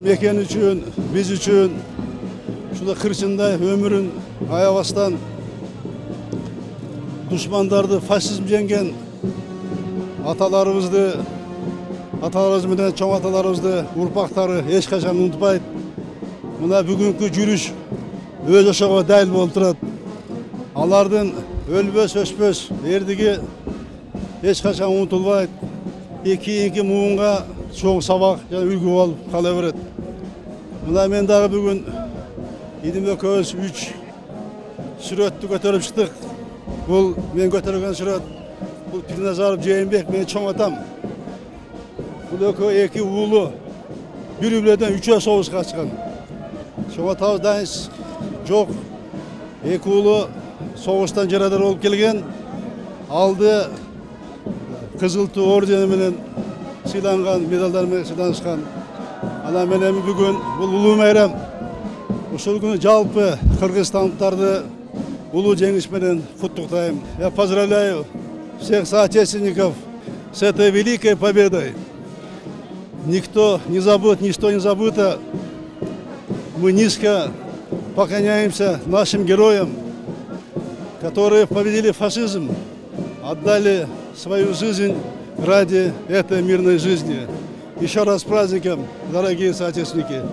Meken üçün, biz üçün, şurada kırçında ömrün ayabastan düşmanlardı, faşizm yengen atalarımızdı, atalarımızdan çoğ atalarımızdı, urpaqtары ешқашан unutmaydı. Buna bugünkü жүрüş öz oşağa dahil болып тұрады. Алардын өлбөс, өшпөс erdigi ешқашан unutulmaydı. Екі muğunga çoğ sabaq, үлгі болып қала береді. Muna men дағы бүгін идим экөөбүз 3 сүрөттү көтөрүп чыктык. Бул мен көтөргөн сүрөт. Бул Пирназаров Жээнбек, мен чоң атам. Бул экөө эки уулу бири-бириден 3 соғышқа чыккан. Чоң атабыз дайыс жок. Эки уулу соғыштан жарадар болуп келген. Алды Кызыл Ту ордени менен сыйланган, медалдар менен сыйланышкан. Ана менен бүгүн бул улуу майрам. Ушул күнү жалпы кыргызстандыктарды улуу жеңиш менен куттуктайм. Я поздравляю всех соотечественников с этой великой победой. Никто не забыт, ничто не забыто. Мы низко поклоняемся нашим героям, которые победили фашизм, отдали свою жизнь ради этой мирной жизни. Еще раз с праздником, дорогие соотечественники.